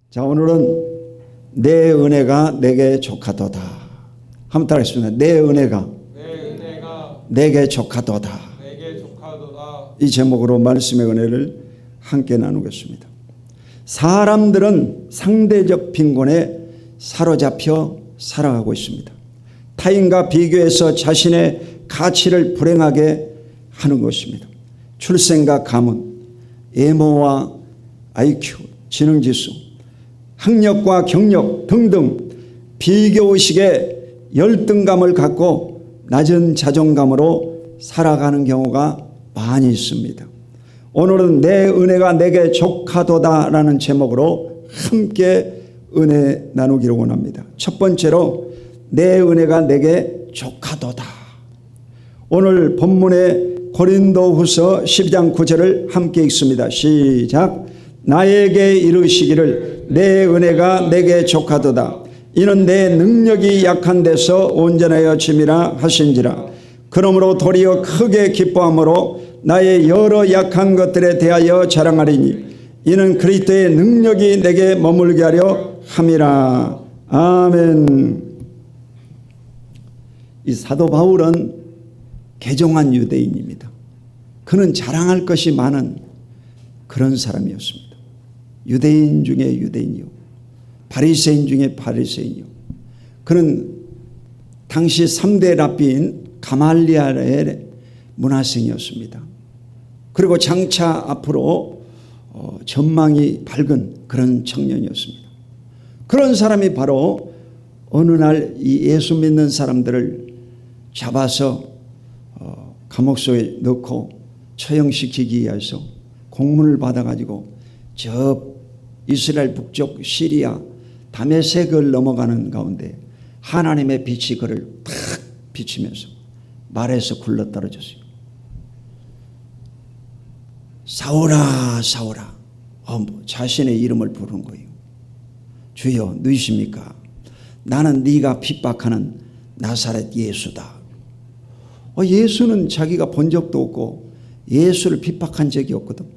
자, 오늘은 내 은혜가 내게 족하도다. 한번 따라하겠습니다. 내 은혜가 내게 족하도다. 이 제목으로 말씀의 은혜를 함께 나누겠습니다. 사람들은 상대적 빈곤에 사로잡혀 살아가고 있습니다. 타인과 비교해서 자신의 가치를 불행하게 하는 것입니다. 출생과 가문, 외모와 IQ, 지능지수, 학력과 경력 등등 비교의식에 열등감을 갖고 낮은 자존감으로 살아가는 경우가 많이 있습니다. 오늘은 내 은혜가 내게 족하도다 라는 제목으로 함께 은혜 나누기를 원합니다. 첫 번째로 내 은혜가 내게 족하도다. 오늘 본문의 고린도후서 12장 9절을 함께 읽습니다. 시작. 나에게 이르시기를 내 은혜가 내게 족하도다. 이는 내 능력이 약한 데서 온전하여 짐이라 하신지라. 그러므로 도리어 크게 기뻐함으로 나의 여러 약한 것들에 대하여 자랑하리니 이는 그리스도의 능력이 내게 머물게 하려 함이라. 아멘. 이 사도 바울은 개종한 유대인입니다. 그는 자랑할 것이 많은 그런 사람이었습니다. 유대인 중에 유대인이요, 바리새인 중에 바리새인이요. 그는 당시 3대 랍비인 가말리엘의 문화생이었습니다. 그리고 장차 앞으로 전망이 밝은 그런 청년이었습니다. 그런 사람이 바로 어느 날 이 예수 믿는 사람들을 잡아서 감옥 속에 넣고 처형시키기 위해서 공문을 받아가지고 저 이스라엘 북쪽 시리아 다메섹을 넘어가는 가운데 하나님의 빛이 그를 탁 비치면서 말에서 굴러떨어졌어요. 사울아 사울아. 자신의 이름을 부르는 거예요. 주여 누구십니까? 나는 네가 핍박하는 나사렛 예수다. 예수는 자기가 본 적도 없고 예수를 핍박한 적이 없거든.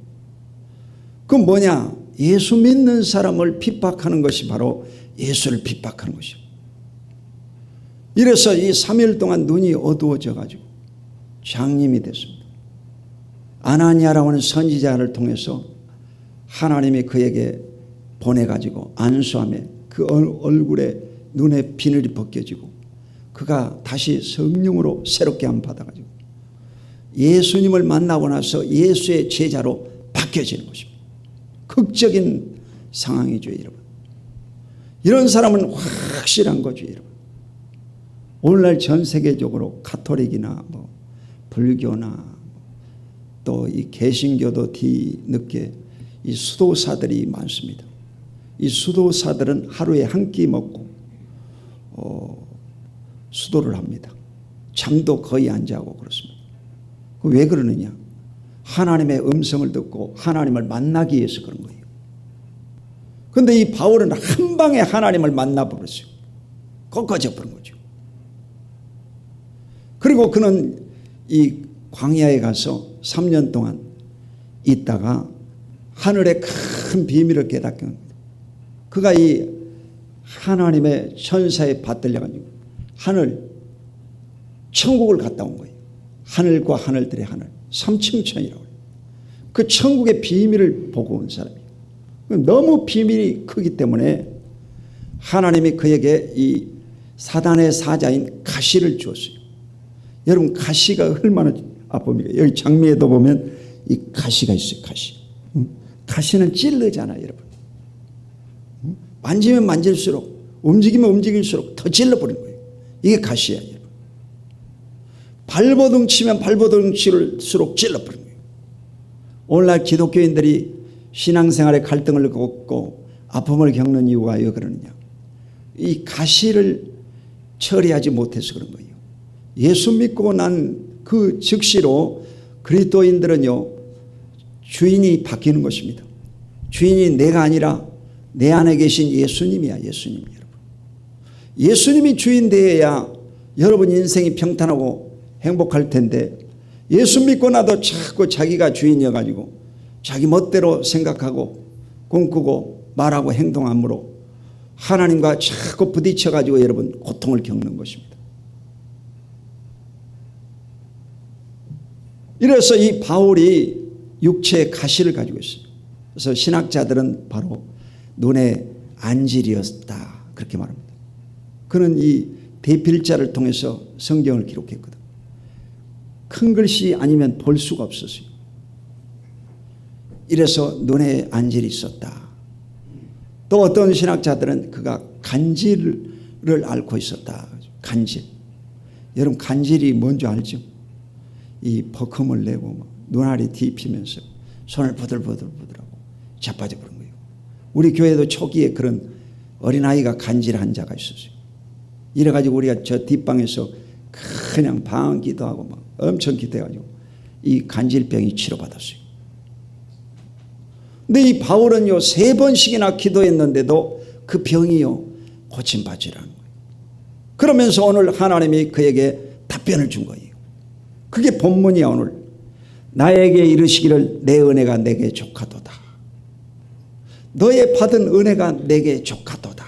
그건 뭐냐? 예수 믿는 사람을 핍박하는 것이 바로 예수를 핍박하는 것이요. 이래서 이 3일 동안 눈이 어두워져 가지고 장님이 됐습니다. 아나니아라고 하는 선지자를 통해서 하나님이 그에게 보내가지고 안수함에 그 얼굴에 눈에 비늘이 벗겨지고 그가 다시 성령으로 새롭게 함 받아가지고 예수님을 만나고 나서 예수의 제자로 바뀌어지는 것입니다. 극적인 상황이죠, 여러분. 이런 사람은 확실한 거죠, 여러분. 오늘날 전 세계적으로 가톨릭이나 불교나 또 이 개신교도 뒤늦게 이 수도사들이 많습니다. 이 수도사들은 하루에 한 끼 먹고 수도를 합니다. 잠도 거의 안 자고 그렇습니다. 왜 그러느냐? 하나님의 음성을 듣고 하나님을 만나기 위해서 그런 거예요. 그런데 이 바울은 한 방에 하나님을 만나버렸어요. 꺾어져 버린 거죠. 그리고 그는 이 광야에 가서 3년 동안 있다가 하늘의 큰 비밀을 깨닫게 합니다. 그가 이 하나님의 천사에 받들려가지고 천국을 갔다 온 거예요. 하늘과 하늘들의 하늘, 삼층천이라고 해요. 그 천국의 비밀을 보고 온 사람이에요. 너무 비밀이 크기 때문에 하나님이 그에게 이 사단의 사자인 가시를 주었어요. 여러분, 가시가 얼마나 아픕니까? 여기 장미에도 보면 이 가시가 있어요. 가시는 찔르잖아요, 여러분. 만지면 만질수록, 움직이면 움직일수록 더 찔러버리는 거예요. 이게 가시야, 여러분. 발버둥 치면 발버둥 칠수록 찔러버리는 거예요. 오늘날 기독교인들이 신앙생활에 갈등을 겪고 아픔을 겪는 이유가 왜 그러느냐? 이 가시를 처리하지 못해서 그런 거예요. 예수 믿고 난 그 즉시로 그리스도인들은요, 주인이 바뀌는 것입니다. 주인이 내가 아니라 내 안에 계신 예수님이야, 예수님. 여러분, 예수님이 주인 되어야 여러분 인생이 평탄하고 행복할 텐데, 예수 믿고 나도 자꾸 자기가 주인이어가지고 자기 멋대로 생각하고 꿈꾸고 말하고 행동함으로 하나님과 자꾸 부딪혀가지고 여러분 고통을 겪는 것입니다. 이래서 이 바울이 육체의 가시를 가지고 있어요. 그래서 신학자들은 바로 눈의 안질이었다 그렇게 말합니다. 그는 이 대필자를 통해서 성경을 기록했거든. 큰 글씨 아니면 볼 수가 없었어요. 이래서 눈에 안질이 있었다. 또 어떤 신학자들은 그가 간질을 앓고 있었다. 간질. 여러분 간질이 뭔지 알죠? 이 버금을 내고 눈알이 뒤피면서 손을 부들부들하고 자빠져 버린 거예요. 우리 교회도 초기에 그런 어린아이가 간질한 자가 있었어요. 이래가지고 우리가 저 뒷방에서 그냥 방언 기도하고 막 엄청 기도해가지고 이 간질병이 치료받았어요. 근데 이 바울은요 3번씩이나 기도했는데도 그 병이요 고침받지라는 거예요. 그러면서 오늘 하나님이 그에게 답변을 준 거예요. 그게 본문이야. 오늘 나에게 이르시기를 내 은혜가 내게 족하도다. 너의 받은 은혜가 내게 족하도다.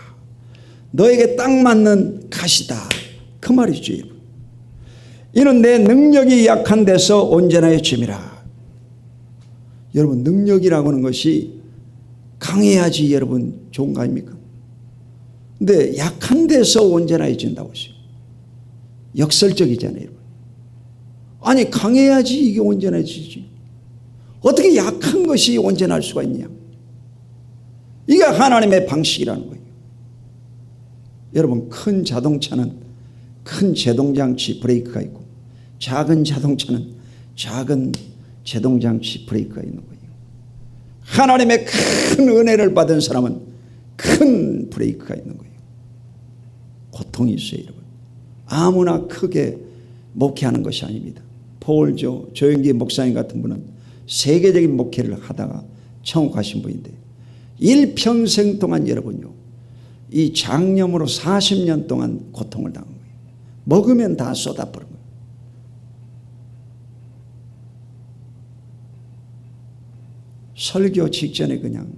너에게 딱 맞는 가시다. 그 말이죠. 이는 내 능력이 약한 데서 온전하여 줌이라. 여러분 능력이라고 하는 것이 강해야지 여러분 좋은 거 아닙니까? 근데 약한 데서 온전해진다고 했어요. 역설적이잖아요. 여러분. 아니 강해야지 이게 온전해지지. 어떻게 약한 것이 온전할 수가 있냐. 이게 하나님의 방식이라는 거예요. 여러분 큰 자동차는 큰 제동장치 브레이크가 있고 작은 자동차는 작은 제동장치 브레이크가 있는 거예요. 하나님의 큰 은혜를 받은 사람은 큰 브레이크가 있는 거예요. 고통이 있어요. 여러분. 아무나 크게 목회하는 것이 아닙니다. 포울조 조영기 목사님 같은 분은 세계적인 목회를 하다가 천국 가신 분인데 일평생 동안 여러분요 이 장염으로 40년 동안 고통을 당한 거예요. 먹으면 다 쏟아버린 거예요. 설교 직전에 그냥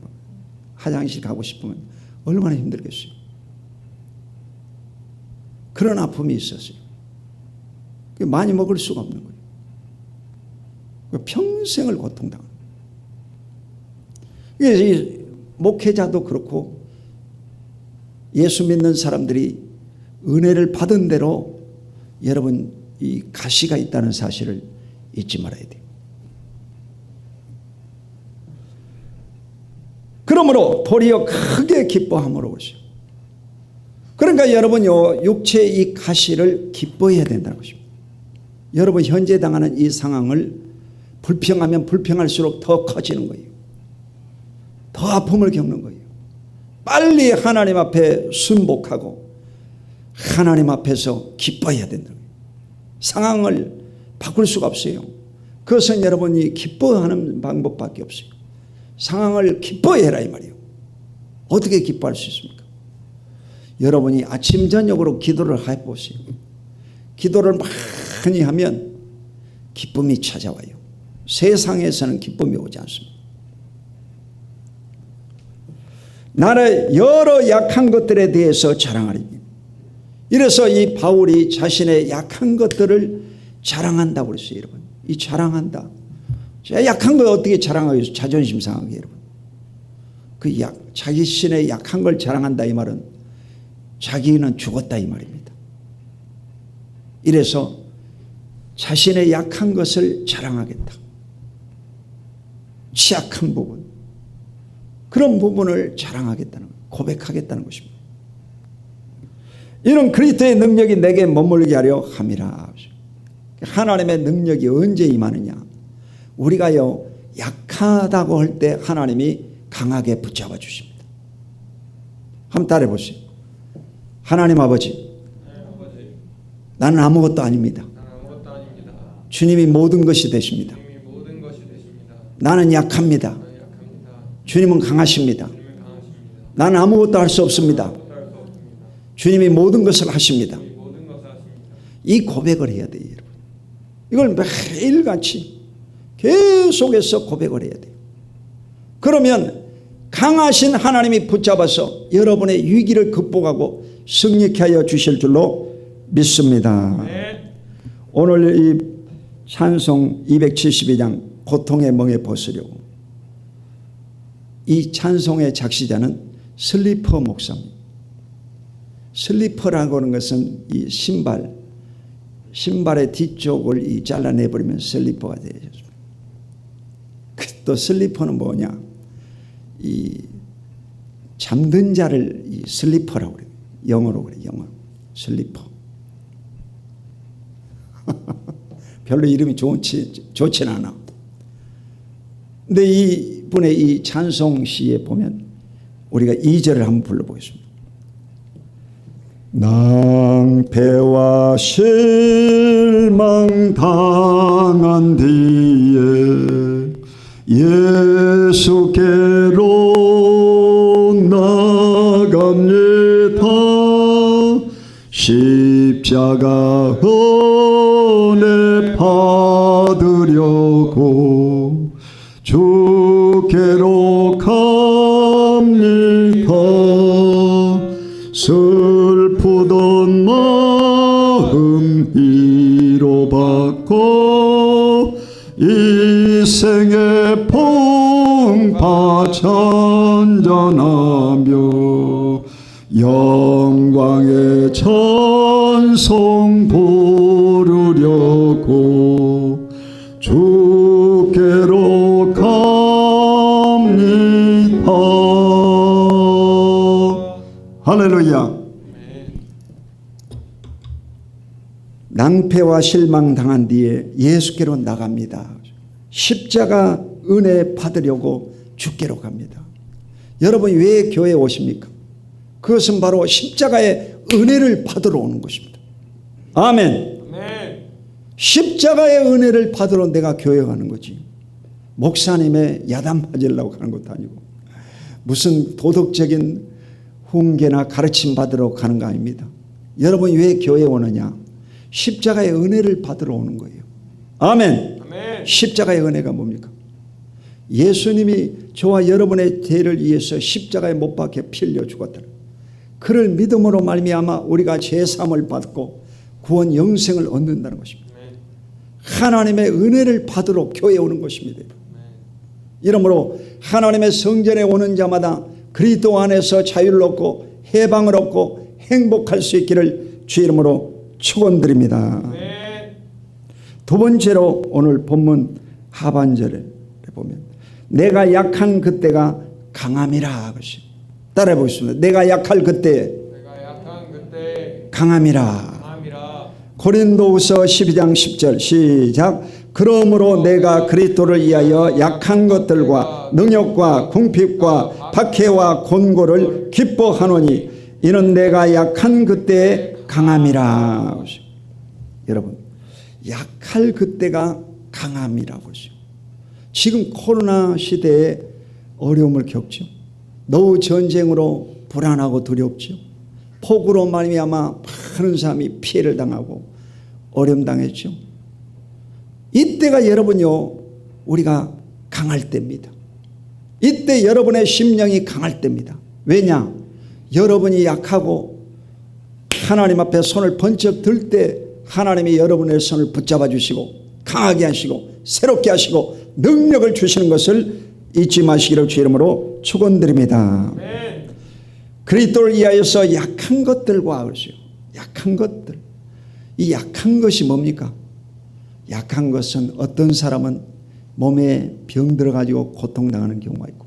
화장실 가고 싶으면 얼마나 힘들겠어요. 그런 아픔이 있었어요. 많이 먹을 수가 없는 거예요. 평생을 고통당하는 거예요. 이 목회자도 그렇고 예수 믿는 사람들이 은혜를 받은 대로 여러분 이 가시가 있다는 사실을 잊지 말아야 돼요. 그러므로 도리어 크게 기뻐함으로 오시오. 그러니까 여러분요 육체의 이 가시를 기뻐해야 된다는 것입니다. 여러분 현재 당하는 이 상황을 불평하면 불평할수록 더 커지는 거예요. 더 아픔을 겪는 거예요. 빨리 하나님 앞에 순복하고 하나님 앞에서 기뻐해야 된다는 거예요. 상황을 바꿀 수가 없어요. 그것은 여러분이 기뻐하는 방법밖에 없어요. 상황을 기뻐해라 이 말이에요. 어떻게 기뻐할 수 있습니까? 여러분이 아침 저녁으로 기도를 해보세요. 기도를 많이 하면 기쁨이 찾아와요. 세상에서는 기쁨이 오지 않습니다. 나를 여러 약한 것들에 대해서 자랑하리. 이래서 이 바울이 자신의 약한 것들을 자랑한다고 그랬어요. 여러분 이 자랑한다. 약한 걸 어떻게 자랑하겠어요? 자존심 상하게 여러분. 자기 신의 약한 걸 자랑한다 이 말은 자기는 죽었다 이 말입니다. 이래서 자신의 약한 것을 자랑하겠다. 취약한 부분 그런 부분을 자랑하겠다는 거예요. 고백하겠다는 것입니다. 이는 그리스도의 능력이 내게 머물게 하려 함이라. 하나님의 능력이 언제 임하느냐. 우리가요 약하다고 할 때 하나님이 강하게 붙잡아 주십니다. 한번 따라해 보세요. 하나님 아버지, 나는 아무것도 아닙니다. 주님이 모든 것이 되십니다. 나는 약합니다. 주님은 강하십니다. 나는 아무것도 할 수 없습니다. 주님이 모든 것을 하십니다. 이 고백을 해야 돼요. 여러분. 이걸 매일같이 계속해서 고백을 해야 돼요. 그러면 강하신 하나님이 붙잡아서 여러분의 위기를 극복하고 승리케 하여 주실 줄로 믿습니다. 네. 오늘 이 찬송 272장 고통의 멍에 벗으려고, 이 찬송의 작시자는 슬리퍼 목사입니다. 슬리퍼라고 하는 것은 이 신발의 뒤쪽을 이 잘라내버리면 슬리퍼가 되죠. 또 슬리퍼는 뭐냐? 이 잠든 자를 이 슬리퍼라고 그래요. 영어로 그래요. 영어 슬리퍼. 별로 이름이 좋진 않아. 근데 이분의 이 찬송 시에 보면 우리가 2절을 한번 불러보겠습니다. 낭패와 실망 당한 뒤에 예수께로 나갑니다. 십자가 은혜 받으려고 주께로 갑니다. 슬프던 마음 위로받고 이 생의 풍파 잔잔하며 영광의 찬송 부르려고 주께로 갑니다. 할렐루야. 낭패와 실망 당한 뒤에 예수께로 나갑니다. 십자가 은혜 받으려고 주께로 갑니다. 여러분이 왜 교회에 오십니까? 그것은 바로 십자가의 은혜를 받으러 오는 것입니다. 아멘. 네. 십자가의 은혜를 받으러 내가 교회에 가는 거지. 목사님의 야단 맞으려고 가는 것도 아니고 무슨 도덕적인 훈계나 가르침 받으러 가는 거 아닙니다. 여러분이 왜 교회에 오느냐? 십자가의 은혜를 받으러 오는 거예요. 아멘. 아멘. 십자가의 은혜가 뭡니까? 예수님이 저와 여러분의 죄를 위해서 십자가에 못 박혀 피 흘려 죽었다. 그를 믿음으로 말미암아 우리가 죄사함을 받고 구원 영생을 얻는다는 것입니다. 아멘. 하나님의 은혜를 받으러 교회에 오는 것입니다. 이러므로 하나님의 성전에 오는 자마다 그리스도 안에서 자유를 얻고 해방을 얻고 행복할 수 있기를 주 이름으로 축원드립니다. 네. 두 번째로 오늘 본문 하반절에 보면 내가 약한 그때가 강함이라 하시. 따라해 보겠습니다. 내가 약한 그때 강함이라. 고린도후서 12장 10절 시작. 그러므로 내가 그리스도를 위하여 약한 것들과 능욕과 궁핍과 박해와 곤고를 기뻐하노니 이는 내가 약한 그때에 강함이라. 여러분, 약할 그때가 강함이라고 하죠. 지금 코로나 시대에 어려움을 겪죠. 노후 전쟁으로 불안하고 두렵죠. 폭우로 말미암아 많은 사람이 피해를 당하고 어려움 당했죠. 이때가 여러분요, 우리가 강할 때입니다. 이때 여러분의 심령이 강할 때입니다. 왜냐? 여러분이 약하고 하나님 앞에 손을 번쩍 들 때 하나님이 여러분의 손을 붙잡아 주시고 강하게 하시고 새롭게 하시고 능력을 주시는 것을 잊지 마시기를 주 이름으로 축원드립니다. 그리스도를 위하여서 약한 것들과 그러죠. 약한 것들. 이 약한 것이 뭡니까? 약한 것은 어떤 사람은 몸에 병 들어가지고 고통당하는 경우가 있고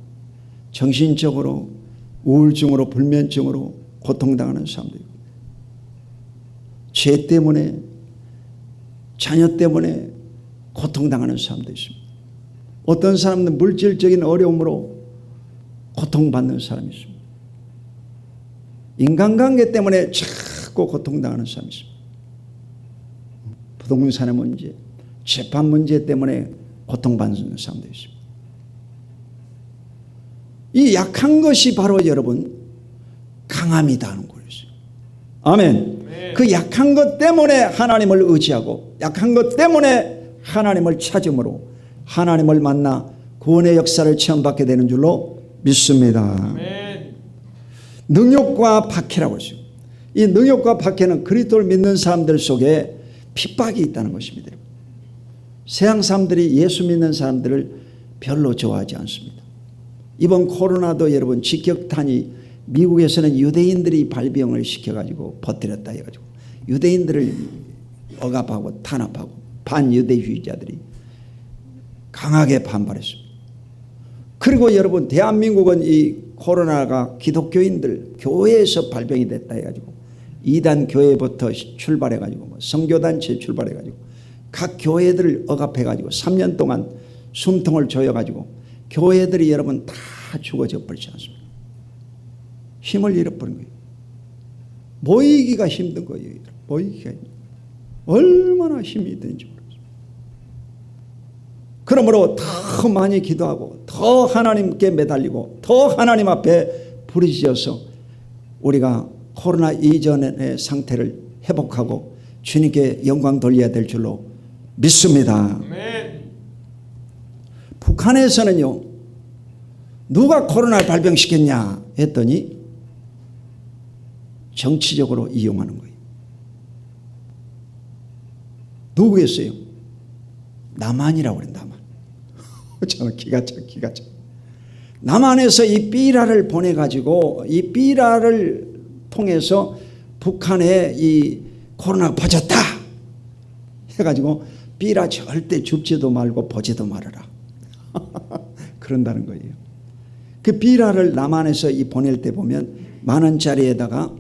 정신적으로 우울증으로 불면증으로 고통당하는 사람도 있고 죄 때문에 자녀 때문에 고통당하는 사람도 있습니다. 어떤 사람은 물질적인 어려움으로 고통받는 사람이 있습니다. 인간관계 때문에 자꾸 고통당하는 사람이 있습니다. 부동산의 문제, 재판 문제 때문에 고통받는 사람도 있습니다. 이 약한 것이 바로 여러분 강함이다 하는 거예요. 아멘. 그 약한 것 때문에 하나님을 의지하고 약한 것 때문에 하나님을 찾음으로 하나님을 만나 구원의 역사를 체험받게 되는 줄로 믿습니다. 능욕과 박해라고 했어요. 이 능욕과 박해는 그리스도를 믿는 사람들 속에 핍박이 있다는 것입니다. 세상 사람들이 예수 믿는 사람들을 별로 좋아하지 않습니다. 이번 코로나도 여러분 직격탄이 미국에서는 유대인들이 발병을 시켜가지고 버티렸다 해가지고 유대인들을 억압하고 탄압하고 반유대주의자들이 강하게 반발했습니다. 그리고 여러분 대한민국은 이 코로나가 기독교인들 교회에서 발병이 됐다 해가지고 이단 교회부터 출발해가지고 선교단체 출발해가지고 각 교회들을 억압해가지고 3년 동안 숨통을 조여가지고 교회들이 여러분 다 죽어져 버리지 않습니까? 힘을 잃어버린 거예요. 모이기가 힘든 거예요. 모이기가 힘든 거예요. 얼마나 힘이 드는지 모르겠어요. 그러므로 더 많이 기도하고 더 하나님께 매달리고 더 하나님 앞에 부르짖어서 우리가 코로나 이전의 상태를 회복하고 주님께 영광 돌려야 될 줄로 믿습니다. 북한에서는요, 누가 코로나를 발병시켰냐 했더니 정치적으로 이용하는 거예요. 누구겠어요? 남한이라고 그래. 남한. 저는 기가 차. 남한에서 이 삐라를 보내가지고 이 삐라를 통해서 북한에 이 코로나가 퍼졌다 해가지고 삐라 절대 줍지도 말고 보지도 말아라. 그런다는 거예요. 그 삐라를 남한에서 이 보낼 때 보면 10,000원짜리에다가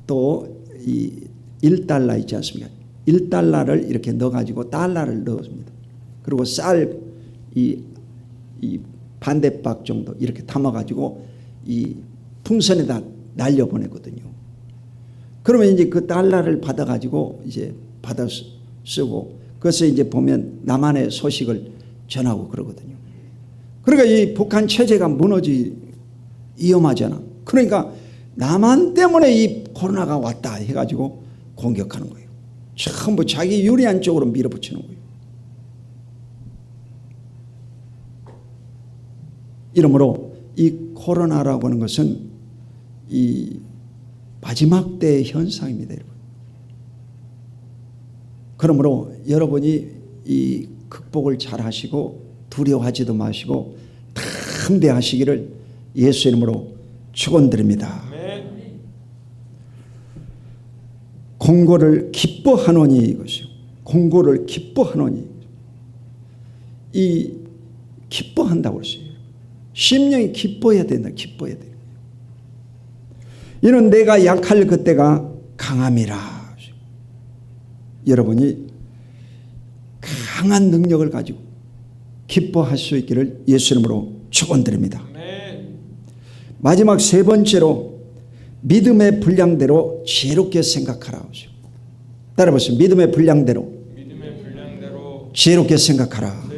또 이 1달러 있지 않습니까? 1달러를 이렇게 넣어가지고 달러를 넣었습니다. 그리고 쌀 이 반대박 정도 이렇게 담아가지고 이 풍선에다 날려보내거든요. 그러면 이제 그 달러를 받아가지고 이제 받아 쓰고 그래서 이제 보면 남한의 소식을 전하고 그러거든요. 그러니까 이 북한 체제가 위험하잖아. 그러니까 남한 때문에 이 코로나가 왔다 해가지고 공격하는 거예요. 전부 자기 유리한 쪽으로 밀어붙이는 거예요. 이러므로 이 코로나라고 하는 것은 이 마지막 때의 현상입니다, 여러분. 그러므로 여러분이 이 극복을 잘 하시고 두려워하지도 마시고 담대하시기를 예수 이름으로 축원드립니다. 공고를 기뻐하노니 이것이요. 공고를 기뻐하노니. 이 기뻐한다고 했어요. 심령이 기뻐해야 된다. 기뻐해야 돼요. 이는 내가 약할 그때가 강함이라. 여러분이 강한 능력을 가지고 기뻐할 수 있기를 예수 이름으로 축원드립니다. 마지막 세 번째로 믿음의 분량대로 지혜롭게 생각하라. 따라보세요. 믿음의 분량대로 지혜롭게 생각하라.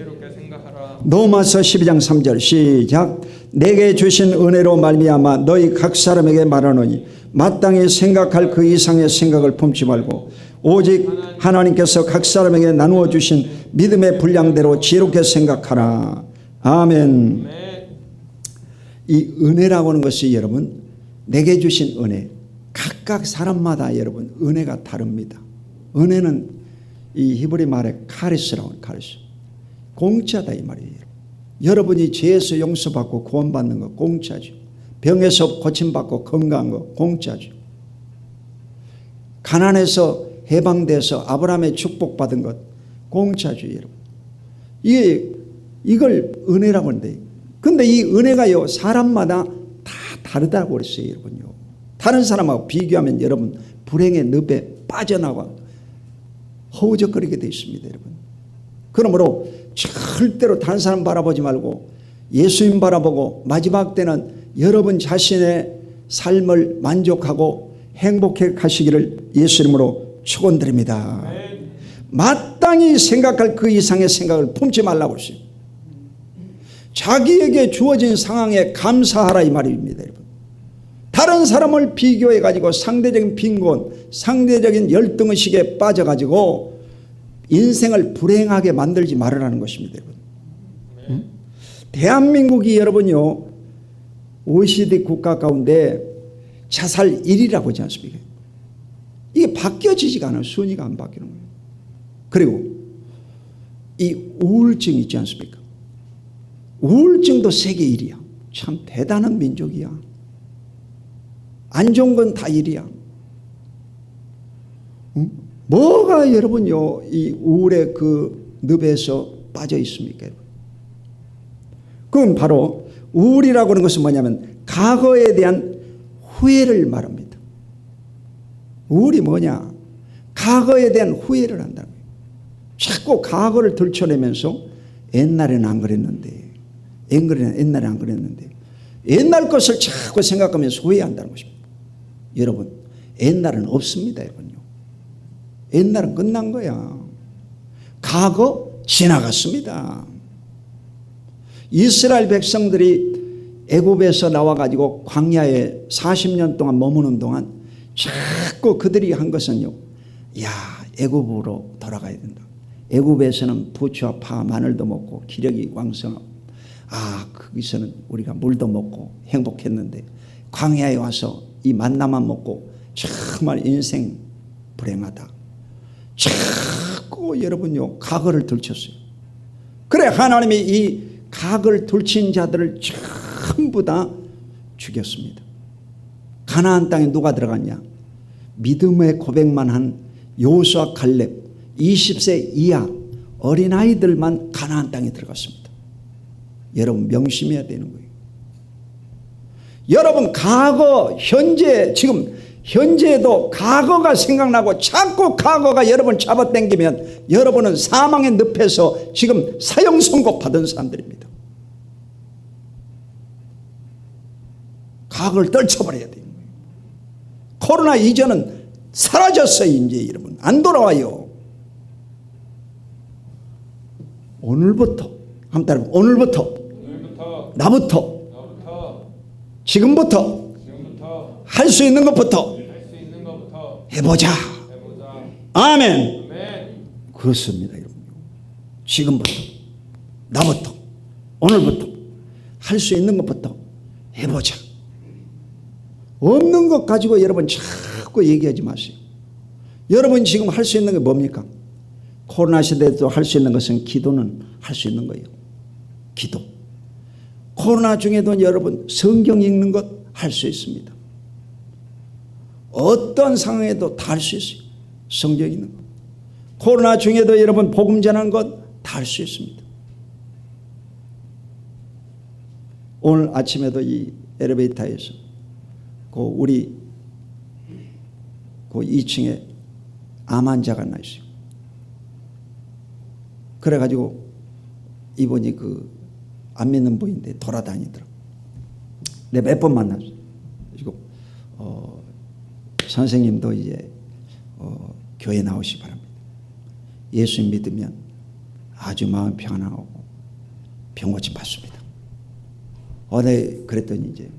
로마서 12장 3절 시작. 내게 주신 은혜로 말미암아 너희 각 사람에게 말하노니 마땅히 생각할 그 이상의 생각을 품지 말고 오직 하나님께서 각 사람에게 나누어 주신 믿음의 분량대로 지혜롭게 생각하라. 아멘. 이 은혜라고 하는 것이 여러분 내게 주신 은혜, 각각 사람마다 여러분 은혜가 다릅니다. 은혜는 이 히브리 말에 카리스라고 해요. 카리스. 공짜다 이 말이에요. 여러분이 죄에서 용서받고 구원받는 거 공짜죠. 병에서 고침받고 건강한 거 공짜죠. 가난해서 해방돼서 아브라함의 축복받은 것 공짜죠, 여러분. 이걸 은혜라고 하는데, 근데 이 은혜가요 사람마다 다 다르다고 그랬어요, 여러분요. 다른 사람하고 비교하면 여러분 불행의 늪에 빠져나와 허우적거리게 되어 있습니다, 여러분. 그러므로 절대로 다른 사람 바라보지 말고 예수님 바라보고 마지막 때는 여러분 자신의 삶을 만족하고 행복해 가시기를 예수 이름으로 축원드립니다. 마땅히 생각할 그 이상의 생각을 품지 말라고 했어요. 자기에게 주어진 상황에 감사하라 이 말입니다, 여러분. 다른 사람을 비교해 가지고 상대적인 빈곤, 상대적인 열등의식에 빠져 가지고 인생을 불행하게 만들지 말으라는 것입니다, 여러분. 대한민국이 여러분요 OECD 국가 가운데 자살 1위라고 하지 않습니까? 이게 바뀌어지지가 않아요. 순위가 안 바뀌는 거예요. 그리고 이 우울증 있지 않습니까? 우울증도 세계 1위야. 참 대단한 민족이야. 안 좋은 건 다 1위야. 응? 뭐가 여러분요 이 우울의 그 늪에서 빠져 있습니까? 그건 바로 우울이라고 하는 것은 뭐냐면 과거에 대한 후회를 말합니다. 우울이 뭐냐? 과거에 대한 후회를 한다는 거예요. 자꾸 과거를 들춰내면서 옛날에는 안 그랬는데, 옛날에 안 그랬는데, 옛날 것을 자꾸 생각하면서 후회한다는 것입니다. 여러분, 옛날은 없습니다. 여러분요. 옛날은 끝난 거야. 과거 지나갔습니다. 이스라엘 백성들이 애굽에서 나와가지고 광야에 40년 동안 머무는 동안 자꾸 그들이 한 것은요, 야, 애굽으로 돌아가야 된다. 애굽에서는 부추와 파, 마늘도 먹고 기력이 왕성하고, 거기서는 우리가 물도 먹고 행복했는데 광야에 와서 이 만나만 먹고 정말 인생 불행하다. 자꾸 여러분요 과거를 들쳤어요. 그래 하나님이 이 과거를 들친 자들을 전부 다 죽였습니다. 가나안 땅에 누가 들어갔냐? 믿음의 고백만 한 여호수아 갈렙 20세 이하 어린아이들만 가나안 땅에 들어갔습니다. 여러분 명심해야 되는 거예요. 여러분 과거 현재 지금 현재에도 과거가 생각나고 자꾸 과거가 여러분 잡아당기면 여러분은 사망의 늪에서 지금 사형 선고 받은 사람들입니다. 과거를 떨쳐버려야 돼요. 코로나 이전은 사라졌어요. 이제 여러분 안 돌아와요. 오늘부터 한 따라 오늘부터 나부터 지금부터 할 수 있는 것부터 해보자. 아멘. 그렇습니다. 여러분. 지금부터 나부터 오늘부터 할 수 있는 것부터 해보자. 없는 것 가지고 여러분 자꾸 얘기하지 마세요. 여러분 지금 할 수 있는 게 뭡니까? 코로나 시대에도 할 수 있는 것은 기도는 할 수 있는 거예요. 기도. 코로나 중에도 여러분 성경 읽는 것 할 수 있습니다. 어떤 상황에도 다 할 수 있어요. 성경 읽는 것. 코로나 중에도 여러분 복음 전하는 것 다 할 수 있습니다. 오늘 아침에도 이 엘리베이터에서 우리 2층에 암 환자가 나 있어요. 그래가지고 이분이 안 믿는 분인데 돌아다니더라고. 내가 몇 번 만났어요. 그리고 선생님도 이제 교회 나오시기 바랍니다. 예수 믿으면 아주 마음 평안하고 병고침 받습니다. 네, 그랬더니 이제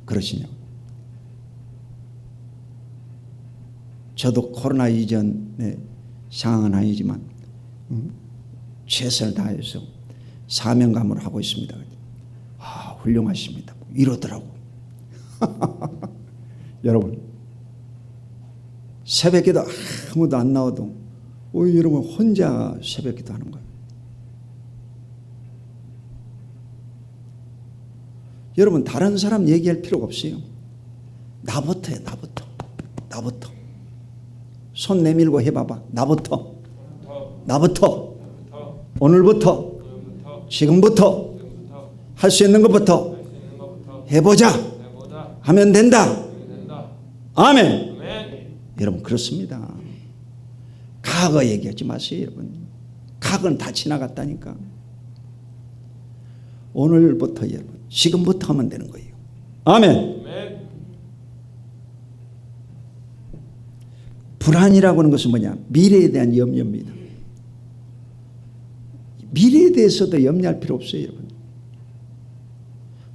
그러시냐고. 저도 코로나 이전의 상황은 아니지만 최선을 다해서 사명감을 하고 있습니다. 훌륭하십니다. 이러더라고. 여러분 새벽기도 아무도 안 나와도 여러분 혼자 새벽기도 하는 거예요. 여러분 다른 사람 얘기할 필요가 없어요. 나부터 해. 나부터 손 내밀고 해봐봐. 나부터 오늘부터 지금부터 할 수 있는 것부터 해보자. 하면 된다. 아멘. 여러분 그렇습니다. 과거 얘기하지 마세요. 여러분 과거는 다 지나갔다니까. 오늘부터 여러분 지금부터 하면 되는 거예요. 아멘. 불안이라고 하는 것은 뭐냐? 미래에 대한 염려입니다. 미래에 대해서도 염려할 필요 없어요. 여러분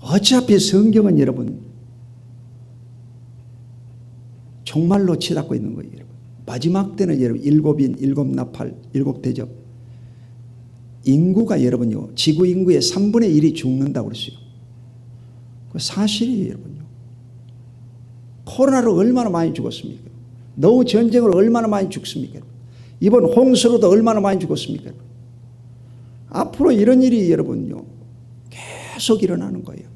어차피 성경은 여러분 종말로 치닫고 있는 거예요. 여러분 마지막 때는 여러분 일곱인, 일곱나팔, 일곱대접 인구가 여러분요 지구 인구의 3분의 1이 죽는다고 그랬어요. 그 사실이에요, 여러분요. 코로나로 얼마나 많이 죽었습니까? 노후 전쟁으로 얼마나 많이 죽습니까? 이번 홍수로도 얼마나 많이 죽었습니까? 앞으로 이런 일이 여러분요, 계속 일어나는 거예요.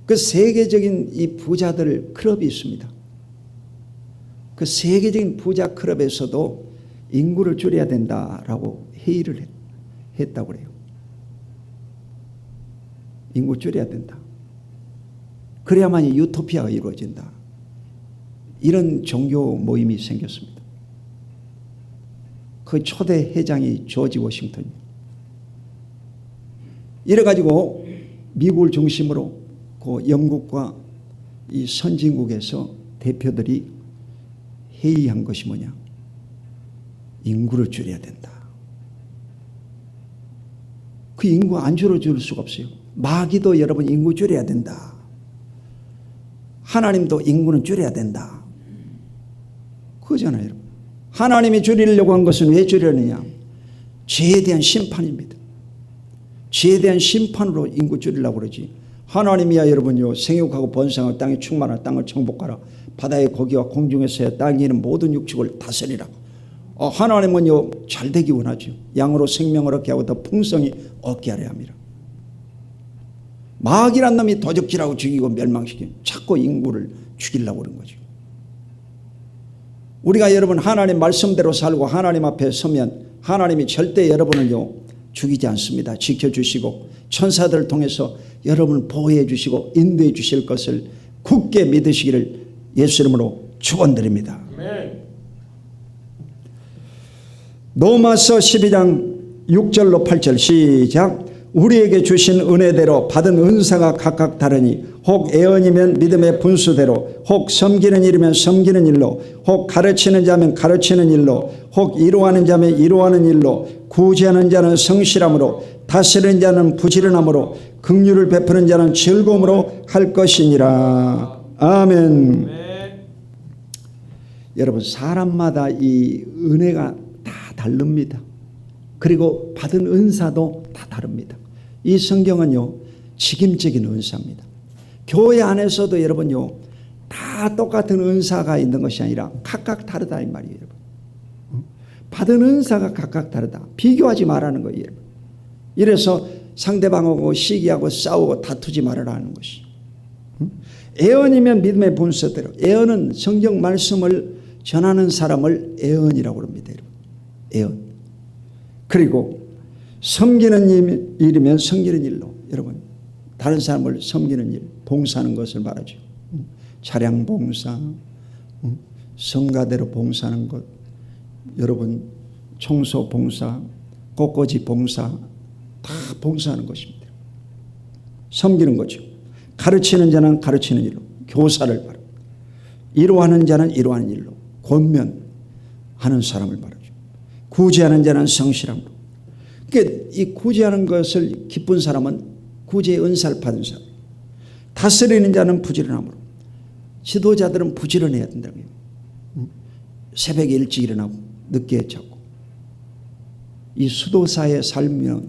그 세계적인 이 부자들 클럽이 있습니다. 그 세계적인 부자 클럽에서도 인구를 줄여야 된다라고 회의를 했다고 그래요. 인구 줄여야 된다. 그래야만 유토피아가 이루어진다. 이런 종교 모임이 생겼습니다. 그 초대 회장이 조지 워싱턴이에요. 이래가지고 미국을 중심으로 그 영국과 이 선진국에서 대표들이 회의한 것이 뭐냐? 인구를 줄여야 된다. 그 인구 안 줄여줄 수가 없어요. 마귀도 여러분 인구 줄여야 된다. 하나님도 인구는 줄여야 된다. 그거잖아요, 여러분. 하나님이 줄이려고 한 것은 왜 줄여느냐? 죄에 대한 심판입니다. 죄에 대한 심판으로 인구 줄이려고 그러지. 하나님이야 여러분요, 생육하고 번성하고 땅에 충만하라, 땅을 정복하라, 바다의 고기와 공중에서야 땅에 있는 모든 육축을 다스리라. 하나님은요, 잘되기 원하죠. 양으로 생명을 얻게 하고 더 풍성히 얻게 하려 합니다. 마귀란 놈이 도적질하고 죽이고 멸망시키는, 자꾸 인구를 죽이려고 그런 거죠. 우리가 여러분 하나님 말씀대로 살고 하나님 앞에 서면 하나님이 절대 여러분을요 죽이지 않습니다. 지켜주시고 천사들을 통해서 여러분을 보호해 주시고 인도해 주실 것을 굳게 믿으시기를 예수 이름으로 축원드립니다. 로마서 12장 6절로 8절 시작. 우리에게 주신 은혜대로 받은 은사가 각각 다르니 혹 애언이면 믿음의 분수대로, 혹 섬기는 일이면 섬기는 일로, 혹 가르치는 자면 가르치는 일로, 혹 이루하는 자면 이루하는 일로, 구제하는 자는 성실함으로, 다스리는 자는 부지런함으로, 긍휼을 베푸는 자는 즐거움으로 할 것이니라. 아멘. 여러분 사람마다 이 은혜가 다 다릅니다. 그리고 받은 은사도 다 다릅니다. 이 성경은요 직임적인 은사입니다. 교회 안에서도 여러분요 다 똑같은 은사가 있는 것이 아니라 각각 다르다 이 말이에요. 여러분. 받은 은사가 각각 다르다. 비교하지 말라는 거예요. 여러분. 이래서 상대방하고 시기하고 싸우고 다투지 말아라는 것이. 애언이면 믿음의 분수대로. 애언은 성경 말씀을 전하는 사람을 애언이라고 합니다. 여러분. 애언. 그리고 섬기는 일이면 섬기는 일로. 여러분 다른 사람을 섬기는 일, 봉사하는 것을 말하죠. 차량 봉사, 성가대로 봉사하는 것, 여러분 청소 봉사, 꽃꽂이 봉사 다 봉사하는 것입니다. 섬기는 거죠. 가르치는 자는 가르치는 일로, 교사를 말합니다. 이루하는 자는 이루하는 일로, 권면하는 사람을 말하죠. 구제하는 자는 성실함으로. 그러니까 이 구제하는 것을 기쁜 사람은 구제의 은사를 받은 사람. 다스리는 자는 부지런함으로. 지도자들은 부지런해야 된다는 거예요. 새벽에 일찍 일어나고 늦게 자고. 이 수도사에 살면요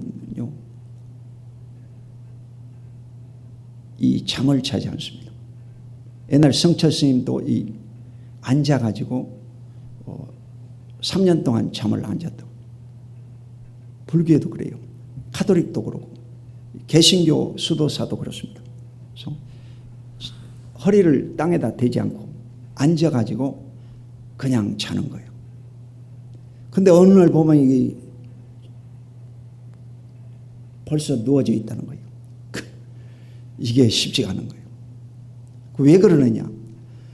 이 잠을 자지 않습니다. 옛날 성철 스님도 이 앉아가지고 3년 동안 잠을 안 잤다고. 불교에도 그래요. 카톨릭도 그러고 개신교 수도사도 그렇습니다. 그래서 허리를 땅에다 대지 않고 앉아가지고 그냥 자는 거예요. 근데 어느 날 보면 이게 벌써 누워져 있다는 거예요. 이게 쉽지가 않은 거예요. 왜 그러느냐?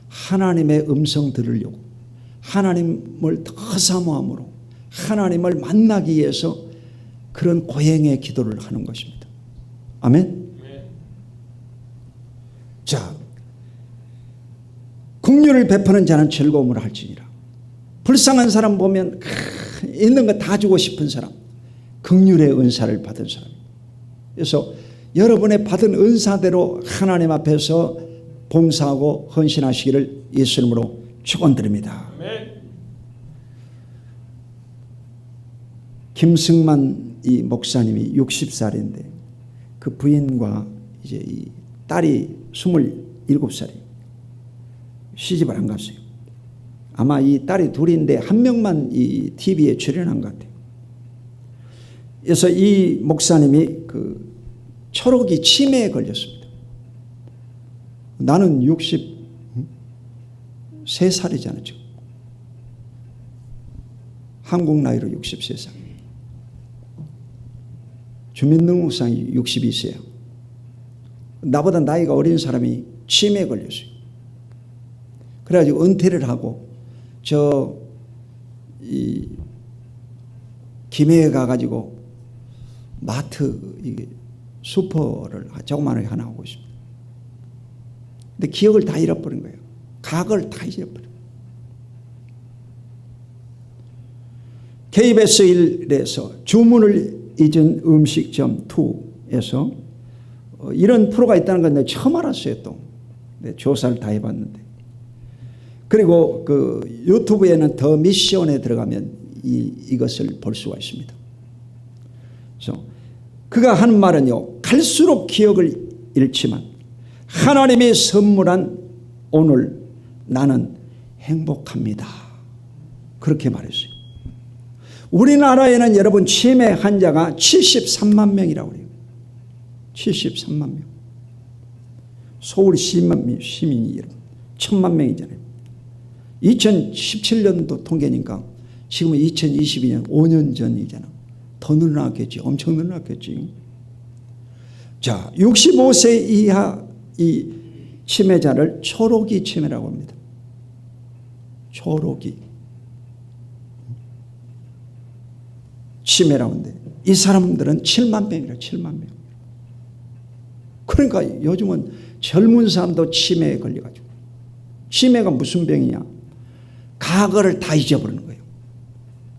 하나님의 음성 들으려고, 하나님을 더 사모함으로, 하나님을 만나기 위해서 그런 고행의 기도를 하는 것입니다. 아멘. 자, 긍휼을 베푸는 자는 즐거움을 할지니라. 불쌍한 사람 보면 있는 거 다 주고 싶은 사람, 긍휼의 은사를 받은 사람. 그래서 여러분의 받은 은사대로 하나님 앞에서 봉사하고 헌신하시기를 예수 이름으로 축원드립니다. 김승만 이 목사님이 60살인데 그 부인과 이제 이 딸이 27살이에요. 시집을 안 갔어요. 아마 이 딸이 둘인데 한 명만 이 TV에 출연한 것 같아요. 그래서 이 목사님이 그 초록이 치매에 걸렸습니다. 나는 63살이잖아요. 지금. 한국 나이로 63살. 주민등록상이 62세야. 나보다 나이가 어린 사람이 치매에 걸렸어요. 그래가지고 은퇴를 하고 이 김해에 가가지고 마트 슈퍼를 조그마하게 하나 하고 있습니다. 근데 기억을 다 잃어버린 거예요. 각을 다 잃어버린 거예요. KBS 1에서 주문을 잊은 음식점 2에서 이런 프로가 있다는 건 내가 처음 알았어요. 또 조사를 다 해봤는데, 그리고 그 유튜브에는 더 미션에 들어가면 이것을 볼 수가 있습니다. 그래서 그가 하는 말은요, 갈수록 기억을 잃지만 하나님이 선물한 오늘 나는 행복합니다. 그렇게 말했어요. 우리나라에는 여러분 치매 환자가 73만 명이라고 그래요. 73만 명. 서울 시민이 여러분 1000만 명이잖아요. 2017년도 통계니까 지금은 2022년 5년 전이잖아. 더 늘어났겠지. 엄청 늘어났겠지. 자, 65세 이하 이 치매자를 초록이 치매라고 합니다. 초록이 치매라고 하는데 이 사람들은 7만 명이라 7만 명. 그러니까 요즘은 젊은 사람도 치매에 걸려가지고, 치매가 무슨 병이냐? 과거를 다 잊어버리는 거예요.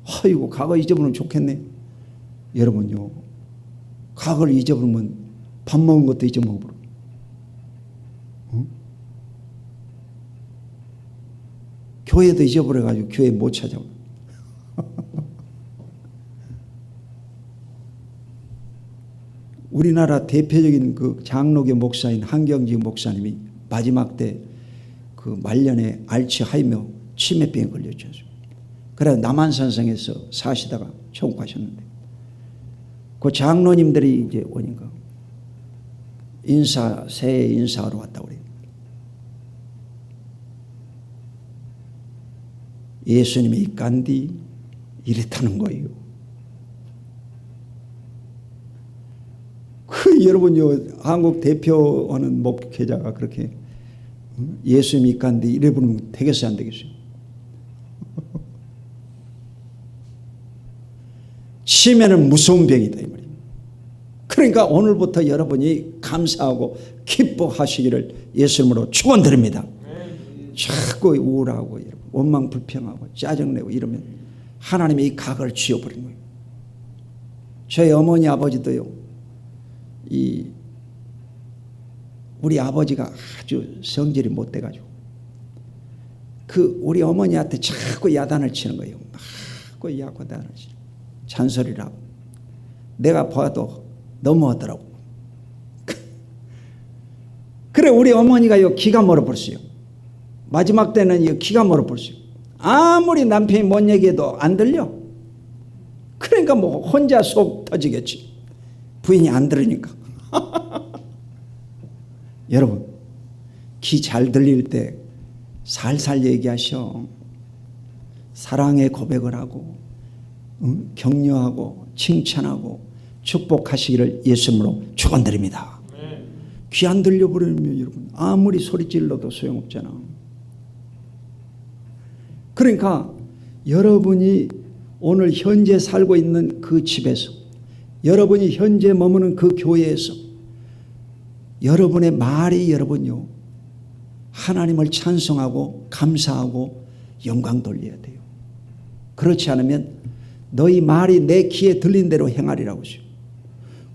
아이고, 과거 잊어버리면 좋겠네. 여러분요, 과거를 잊어버리면 밥 먹은 것도 잊어먹어버려. 응? 교회도 잊어버려가지고 교회 못 찾아오고. 우리나라 대표적인 그 장로교 목사인 한경직 목사님이 마지막 때 그 말년에 알츠하이머 치매병에 걸렸죠. 그래서 남한산성에서 사시다가 천국하셨는데, 그 장로님들이 이제 오니까 새해 인사하러 왔다고 그래요. 예수님이 간디 이랬다는 거예요. 여러분요, 한국 대표하는 목회자가 그렇게 예수님이 간디 이래 부르면 되겠어요, 안 되겠어요? 치매는 무서운 병이다 이 말이에요. 그러니까 오늘부터 여러분이 감사하고 기뻐하시기를 예수님으로 축원드립니다. 자꾸 우울하고 원망 불평하고 짜증내고 이러면 하나님이 이 각을 지워버린 거예요. 저희 어머니 아버지도요, 우리 아버지가 아주 성질이 못돼가지고 그 우리 어머니한테 자꾸 야단을 치는 거예요. 자꾸 야단을 치는, 잔소리를 하고. 내가 봐도 너무하더라고. 그래, 우리 어머니가 기가 멀어버렸어요. 마지막 때는 기가 멀어버렸어요. 아무리 남편이 뭔 얘기해도 안 들려. 그러니까 뭐 혼자 속 터지겠지. 부인이 안 들으니까. 여러분, 귀 잘 들릴 때 살살 얘기하셔. 사랑의 고백을 하고, 격려하고 칭찬하고 축복하시기를 예수님으로 축원드립니다. 귀 안 들려버리면 여러분 아무리 소리 질러도 소용없잖아. 그러니까 여러분이 오늘 현재 살고 있는 그 집에서, 여러분이 현재 머무는 그 교회에서 여러분의 말이 여러분요, 하나님을 찬송하고 감사하고 영광 돌려야 돼요. 그렇지 않으면 너희 말이 내 귀에 들린 대로 행하리라고 하죠.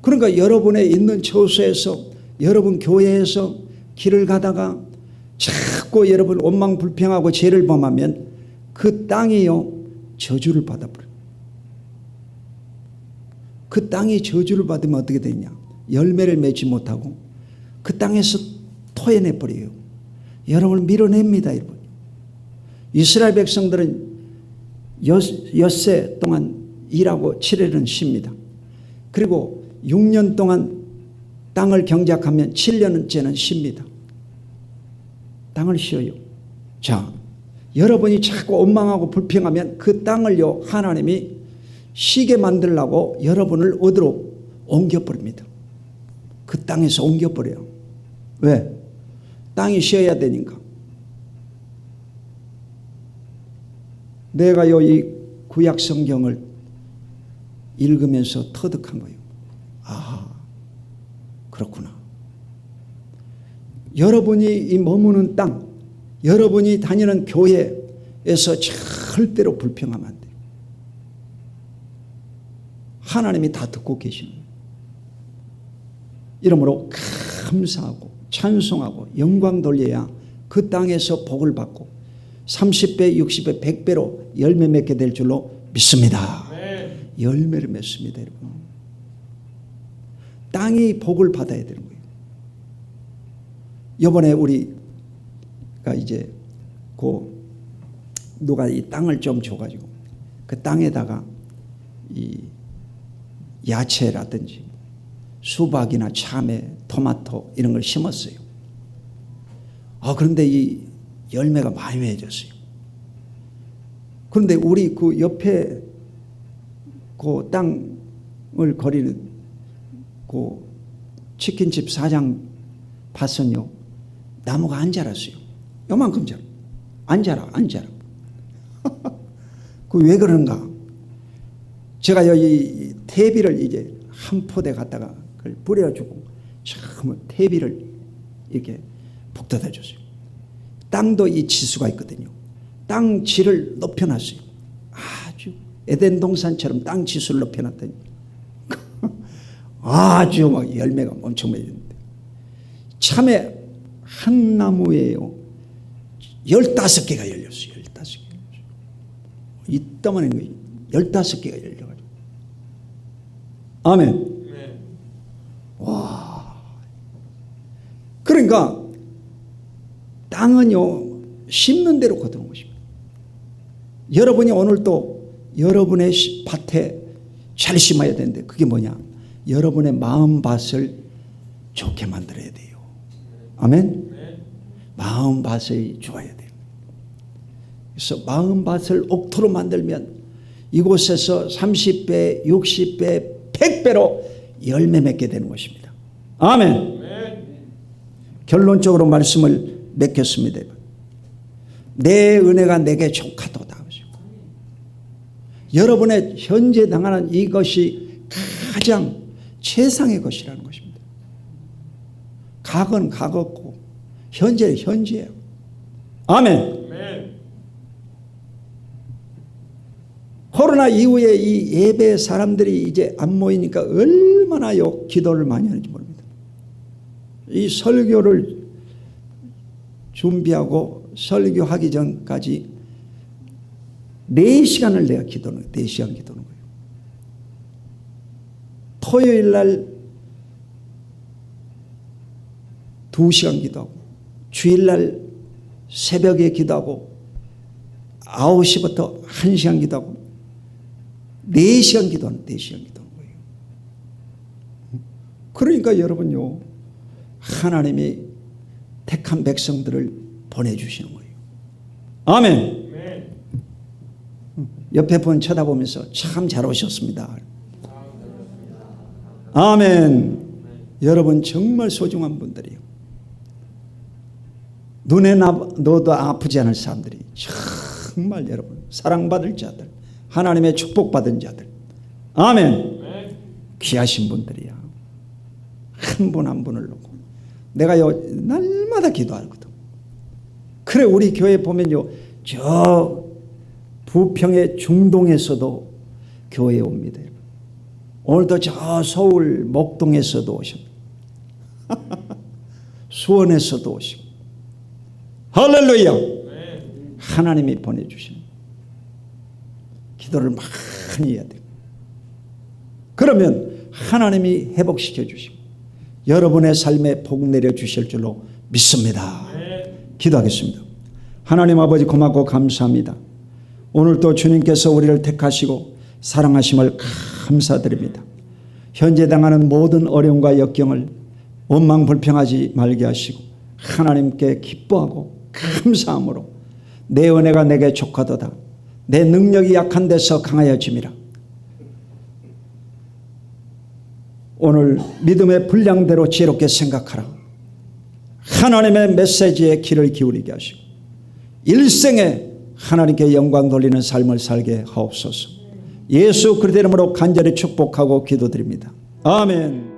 그러니까 여러분의 있는 처소에서, 여러분 교회에서 길을 가다가 자꾸 여러분 원망 불평하고 죄를 범하면 그 땅이요 저주를 받아버려요. 그 땅이 저주를 받으면 어떻게 되냐? 열매를 맺지 못하고 그 땅에서 토해내 버려요. 여러분을 밀어냅니다. 여러분. 이스라엘 백성들은 엿새 동안 일하고 7일은 쉽니다. 그리고 6년 동안 땅을 경작하면 7년째는 쉽니다. 땅을 쉬어요. 자, 여러분이 자꾸 원망하고 불평하면 그 땅을요 하나님이 쉬게 만들려고 여러분을 어디로 옮겨버립니다. 그 땅에서 옮겨버려요. 왜? 땅이 쉬어야 되니까. 내가요 이 구약 성경을 읽으면서 터득한 거예요. 아, 그렇구나. 여러분이 이 머무는 땅, 여러분이 다니는 교회에서 절대로 불평하면 안 돼요. 하나님이 다 듣고 계시는 거예요. 이러므로 감사하고 찬송하고 영광 돌려야 그 땅에서 복을 받고 30배, 60배, 100배로 열매 맺게 될 줄로 믿습니다. 네. 열매를 맺습니다, 여러분. 땅이 복을 받아야 되는 거예요. 이번에 우리가 이제 누가 이 땅을 좀 줘가지고 그 땅에다가 이 야채라든지 수박이나 참외, 토마토 이런 걸 심었어요. 그런데 이 열매가 많이 맺었어요. 그런데 우리 그 옆에 그 땅을 거리는 그 치킨집 사장 봤더니요, 나무가 안 자랐어요. 요만큼 자라. 안 자라. 그 왜 그런가? 제가 여기 퇴비를 이제 한 포대 갖다가 그걸 뿌려주고 참 퇴비를 이렇게 북돋아 줬어요. 땅도 이 지수가 있거든요. 땅 질을 높여놨어요. 아주 에덴 동산처럼 땅 지수를 높여놨더니 아주 막 열매가 엄청 맺는데, 참외 한 나무에요 15개가 열렸어요. 15개. 이따만한 거예요. 15개가 열려가지고. 아멘. 네. 와. 그러니까 땅은요 심는 대로 거두는 것입니다. 여러분이 오늘 또 여러분의 밭에 잘 심어야 되는데 그게 뭐냐? 여러분의 마음밭을 좋게 만들어야 돼요. 아멘. 마음밭이 좋아야 돼요. 그래서 마음밭을 옥토로 만들면 이곳에서 30배, 60배, 100배로 열매 맺게 되는 것입니다. 아멘. 결론적으로 말씀을 맺겠습니다. 내 은혜가 내게 족하도다. 여러분의 현재 당하는 이것이 가장 최상의 것이라는 것입니다. 과거는 과거고 현재는 현재예요. 아멘. 코로나 이후에 이 예배 사람들이 이제 안 모이니까 얼마나 기도를 많이 하는지 모릅니다. 이 설교를 준비하고 설교하기 전까지 4시간을 내가 기도는 4시간 기도하는 거예요. 토요일 날 2시간 기도하고 주일 날 새벽에 기도하고 9시부터 1시간 기도하고 4시간 기도하는 4시간 기도하는 거예요. 그러니까 여러분요, 하나님이 택한 백성들을 보내주시는 거예요. 아멘. 옆에 분 쳐다보면서 참 잘 오셨습니다. 아멘. 여러분 정말 소중한 분들이에요. 눈에 넣어도 아프지 않을 사람들이 정말 여러분 사랑받을 자들, 하나님의 축복받은 자들. 아멘. 귀하신 분들이야. 한 분 한 분을 놓고 내가요 날마다 기도하거든. 그래 우리 교회 보면요 저 부평의 중동에서도 교회에 옵니다. 오늘도 저 서울 목동에서도 오십니다. 수원에서도 오시고. 할렐루야. 하나님이 보내주신 기도를 많이 해야 돼요. 그러면 하나님이 회복시켜 주시고 여러분의 삶에 복 내려 주실 줄로 믿습니다. 기도하겠습니다. 하나님 아버지 고맙고 감사합니다. 오늘 또 주님께서 우리를 택하시고 사랑하심을 감사드립니다. 현재 당하는 모든 어려움과 역경을 원망 불평하지 말게 하시고 하나님께 기뻐하고 감사함으로 내 은혜가 내게 족하도다. 내 능력이 약한 데서 강하여짐이라. 오늘 믿음의 분량대로 지혜롭게 생각하라. 하나님의 메시지에 귀를 기울이게 하시고 일생에 하나님께 영광 돌리는 삶을 살게 하옵소서. 예수 그리스도 이름으로 간절히 축복하고 기도드립니다. 아멘.